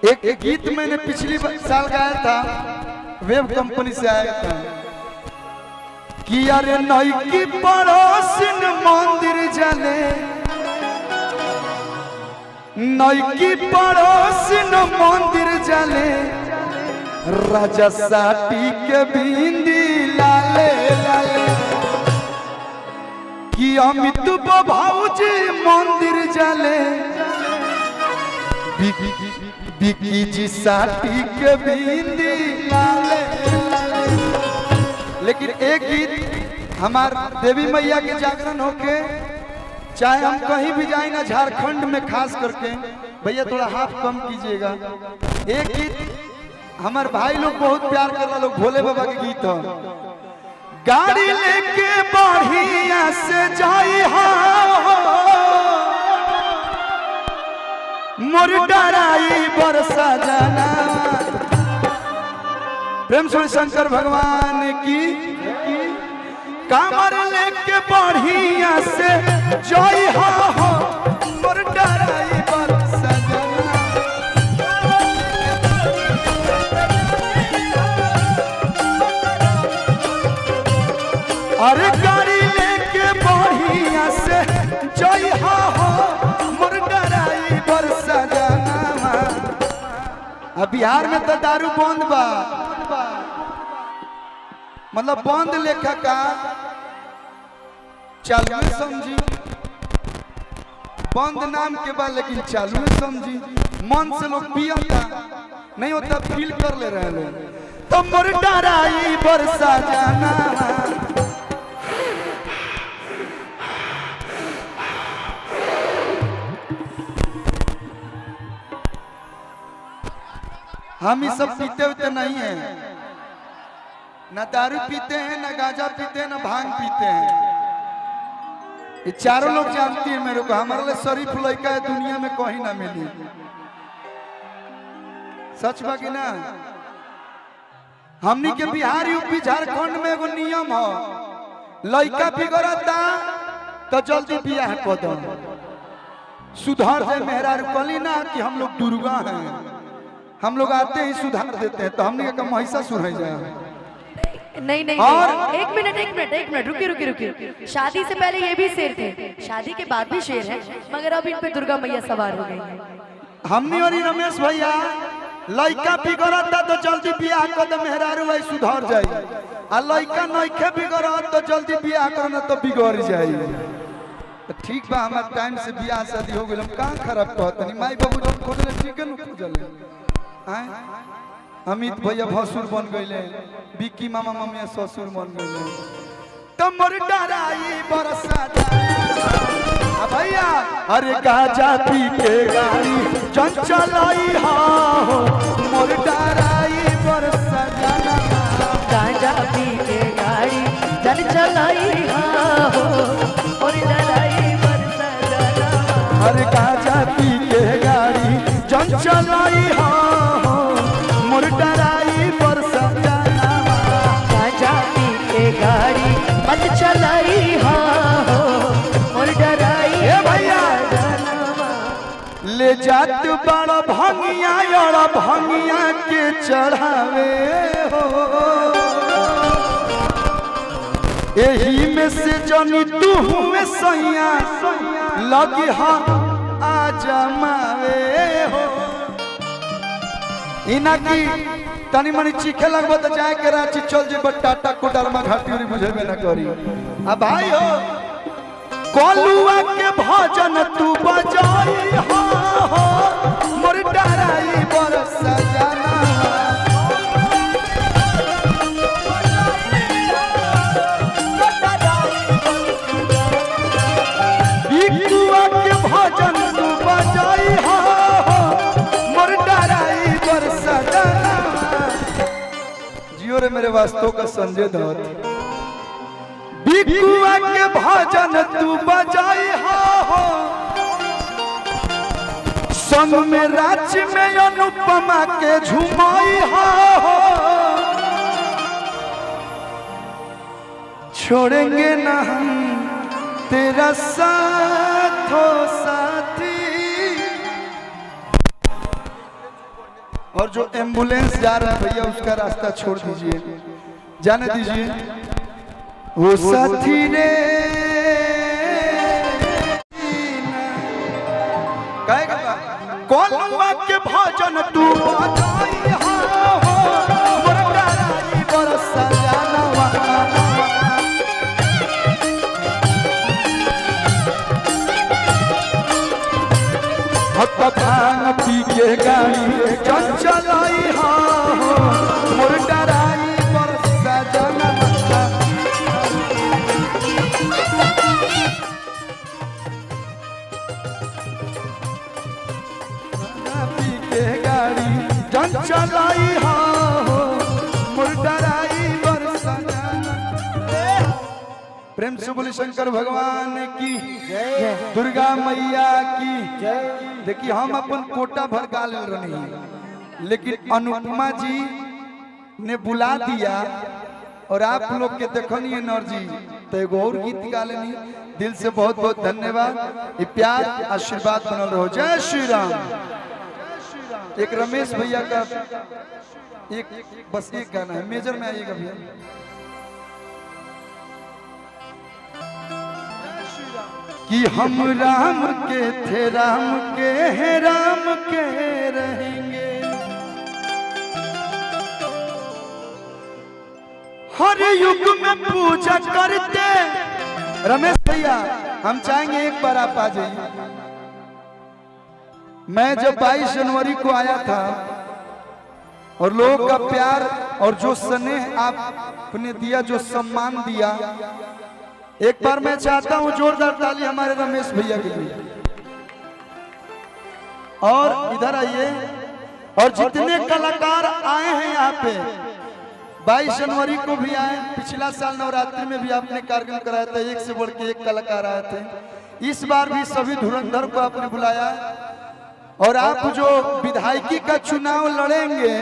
एक गीत मैंने पिछली साल गाया था, वेब कंपनी से आया था कि अरे नई की पड़ोसिन मंदिर जाले, नई की पड़ोसिन मंदिर जाले, राजा साटी के बिंदी लाले लाले, कि अमित भाऊजी मंदिर जाले, बिकी जी साटी के बिंदी लाले लाले। लेकिन एक गीत हमार देवी मैया के जागरण होके, चाहे हम कहीं भी जाए ना, झारखंड में खास करके, भैया थोड़ा हाथ कम कीजिएगा। एक गीत हमार भाई लोग बहुत प्यार कर रहा, लोग भोले बाबा के गीत हो। गाड़ी लेके बढ़िया से जाई मोर डराई बरसा जाना, प्रेम से शंकर भगवान की। कामर लेके बढ़िया से जाई हो मोर डराई बरसा जाना। अरे गाड़ी लेके बढ़िया से जाई हो मोर डराई बरसा जाना। अब बिहार में तो दारू बंद बा, मतलब बंद लेखा का चालू समझी, बंद नाम के बाद लेकिन चालू समझी। मन से लोग पियता नहीं होता, फील कर ले रहे लोग। तो मोर डराई बरसा जाना, हम ये सब पीते हुए नहीं है, ना दारू पीते हैं, ना गांजा पीते हैं, ना भांग पीते हैं। ये चारों लोग जानती है मेरे को। हमारे लिए शरीफ लड़का है दुनिया में कहीं ना मिली। सच बा कि ना? हमनी के बिहार यूपी झारखंड में एगो नियम हो, लड़का बिगड़ता तो जल्दी बियाह कर दो, सुधार दे मेहरारू। कली ना कि हम लोग दुर्गा हैं, हम लोग आते ही सुधार देते हैं, तो हमने कहा महिषासुर है जाए। नहीं नहीं, और एक मिनट रुकिए। शादी से पहले ये भी शेर थे, शादी के बाद भी शेर है, मगर अब इन पे दुर्गा मैया सवार हो गई। हमने और रमेश भैया लड़का बिगड़ता तो जल्दी बियाह कर दे मेहरारू भाई सुधर जाए, आ लड़का नइखे बिगड़त तो जल्दी बियाह करना तो बिगड़ जाए। तो ठीक बा, हमारे टाइम से बियाह शादी हो गई, हम कहाँ खराब कहतनी। माई बाबू जब खोजले ठीक है न खोजले। अमित भैया भसुर बन गए, बिक्की मामा मम्मी ससुर बन गए, तो मोर डराई बरसा जाना। भैया अरे गाजा पी के गाड़ी चंचलाई हो मोर डराई बरसा जाना। गाजा पी के गाड़ी चंचलाई हो मोर डराई बरसा जाना। अरे गाजा पी के गाड़ी चंचलाई हो मोर डराई बरसा जाना। गाजा पी के गाड़ी मत चलाई हो मोर डराई भैया ले जात बड़ा भंगिया और भंगिया के चढ़ावे हो, यही में से जनी तू हुए सैया लगी हा आजमावे हो। इना की तनी मनी चीखे लगबो तो जाए के रांची चल जेब, टाटा कोडरमा घाटी उरी बुझेबे ना करी। आ भाई हो कोलुआ के भजन तू बजाई हो मोर डराई बरसा जाना। बिकुआ के भजन तू बजाई हो मोर डराई बरसा जाना। जियो रे मेरे वास्तव का संजय दत्त। बिकुआ के भजन तू बजाई हो संग में राज्य में अनुपमा के झुमाई हो। छोड़ेंगे ना हम तेरा साथ हो साथी। और जो एम्बुलेंस जा रहा है भैया उसका रास्ता छोड़ दीजिए, जाने दीजिए। वो साथी रे कहेगा कौन के भजन तू बजाई हो मोर डराई बरस जानवा हत भांग पी के गाड़ी चंचलाई हो मोर डराई बरस जानवा चलाई हो मुर्दराई बरसना। प्रेम से बोले शंकर भगवान की जय, दुर्गा मैया की जय। देखिए हम अपन कोटा भर गा ले रही, लेकिन अनुपमा जी ने बुला दिया और आप लोग के देखनी है नर जी तो एगो और गीत गा लेनी। दिल से बहुत बहुत धन्यवाद, ये प्यार आशीर्वाद बनल रहो। जय श्री राम। एक रमेश भैया का एक बस एक गाना है, मेजर में आइएगा भैया। कि हम राम के थे राम के हैं राम के रहेंगे, हर युग में पूजा करते। रमेश भैया हम चाहेंगे एक बार आप आ जाइए। मैं जब 22 जनवरी को आया था और लोगों का प्यार और जो स्नेह आपने दिया, जो सम्मान दिया, एक बार मैं चाहता हूं जोरदार ताली हमारे रमेश भैया के लिए। और इधर आइए, और जितने कलाकार आए हैं यहाँ पे 22 जनवरी को भी आए, पिछला साल नवरात्रि में भी आपने कार्यक्रम कराया था, एक से बढ़ के एक कलाकार आए थे। इस बार भी सभी धुरंधर को आपने बुलाया और आप जो विधायकी का चुनाव लड़ेंगे,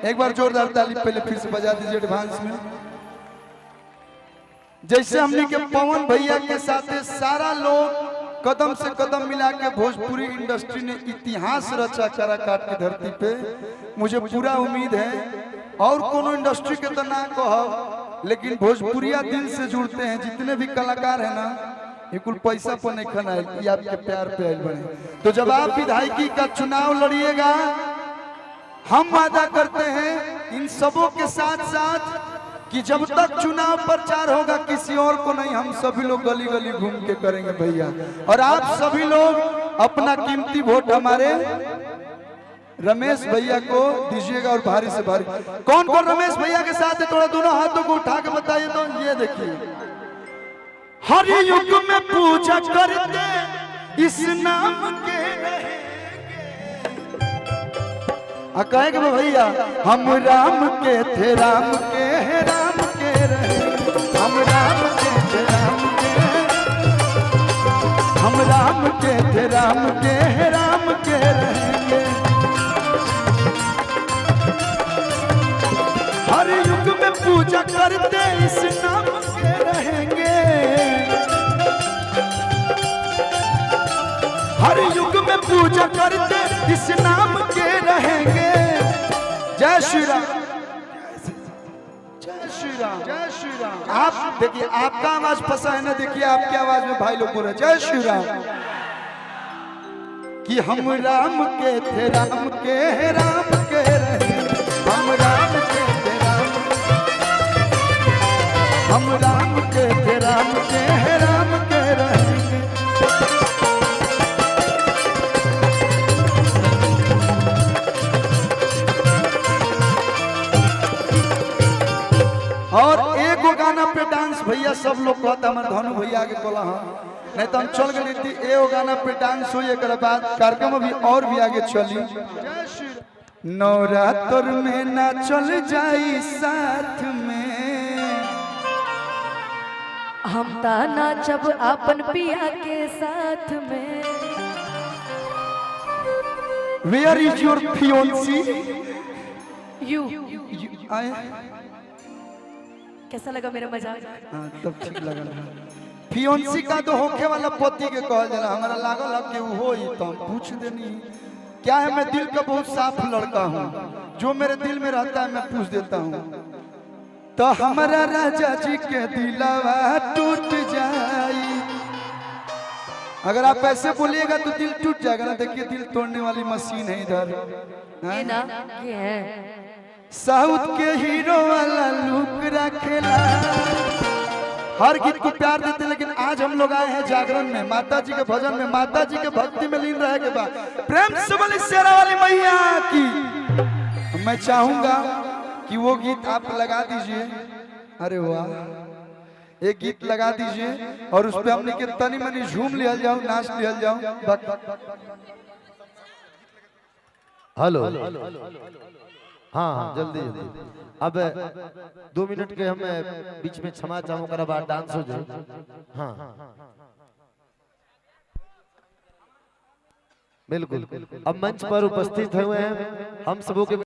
एक बार जोरदार ताली पहले फिर से बजा दीजिए एडवांस में। जैसे हमने के पवन भैया के साथ सारा लोग कदम से कदम मिला के भोजपुरी इंडस्ट्री ने इतिहास रचा काराकाट की धरती पे। मुझे पूरा उम्मीद है और कोनो इंडस्ट्री के तो ना कहो, लेकिन भोजपुरिया दिल से जुड़ते हैं। जितने भी कलाकार हैं ना, ये कुल पैसा पर नहीं खाना है, ये आपके प्यार पे आयल बने। तो जब आप विधायकी का चुनाव लड़िएगा, हम वादा करते हैं इन सबों के साथ साथ कि जब तक चुनाव प्रचार होगा किसी और को नहीं, हम सभी लोग गली गली घूम के करेंगे भैया। और आप सभी लोग अपना कीमती वोट हमारे रमेश भैया को दीजिएगा। और भारी से भारी कौन कौन रमेश भैया के साथ है, थोड़ा दोनों हाथों को उठा के बताइए। तो ये देखिए, हर युग में पूजा करते इस नाम के कहेंगे भैया, हम राम के थे राम के हैं राम के रहे, हम राम के थे राम के, हम राम के थे राम के हैं राम के रहेंगे। हर युग में पूजा करते इस नाम के रहेंगे, हर युग में पूजा करते इस नाम के रहेंगे। जय श्री राम, जय श्री राम, जय श्री राम। आप देखिए, आपका आवाज फंसा है ना, देखिए आपकी आवाज में भाई लोग बोल रहे जय श्री राम। कि हम राम के थे राम के हैं राम के रहे, हम राम के थे राम, हम राम के थे राम के हैं राम के रहेंगे। और एक गाना पे डांस भैया सब लोग कहता, हमारे धनु भैया आगे बोला हाँ, नहीं तो हम चल गए थी। एगो गाना पे डांस हुई, एक बाद कार्यक्रम भी और भी आगे चली। नवरात्र में ना चल जाई साथ में, हम ता नाचब अपन पिया के साथ में। Where is your fiancee? You आए कैसा लगा मेरा मजाक? हाँ तब ठीक लगा। फियोंसी का तो होखे वाला पति के कहल जाला, हमारा लागल है कि वो ही तो हम पूछ देनी क्या है। मैं दिल का बहुत साफ लड़का हूँ, जो मेरे दिल में रहता है मैं पूछ देता हूँ। तो हमारा राजा जी के दिलवा टूट जाई, अगर आप ऐसे बोलिएगा तो दिल टूट जाएगा ना। देखिए दिल तोड़ने वाली मशीन है इधर, ये ना ये है। साउथ के हीरो वाला लुक रखेला, हर गीत को प्यार देते। लेकिन आज हम लोग आए हैं जागरण में, माता जी के भजन में, माता जी के भक्ति में लीन रहे के बाद प्रेम से बोली शेरा वाली मैया की। मैं चाहूंगा कि वो गीत आप लगा दीजिए। अरे वाह, एक गीत लगा दीजिए और उस पे हमने के तनी मनी झूम लिया जाओ, नाच लिया जाओ। हेलो हाँ हाँ जल्दी जल्दी। अब 2 मिनट के हम बीच में क्षमा चाहूँ, कर बाद डांस हो जाए। हाँ बिल्कुल। अब मंच पर उपस्थित हुए हैं हम सबों के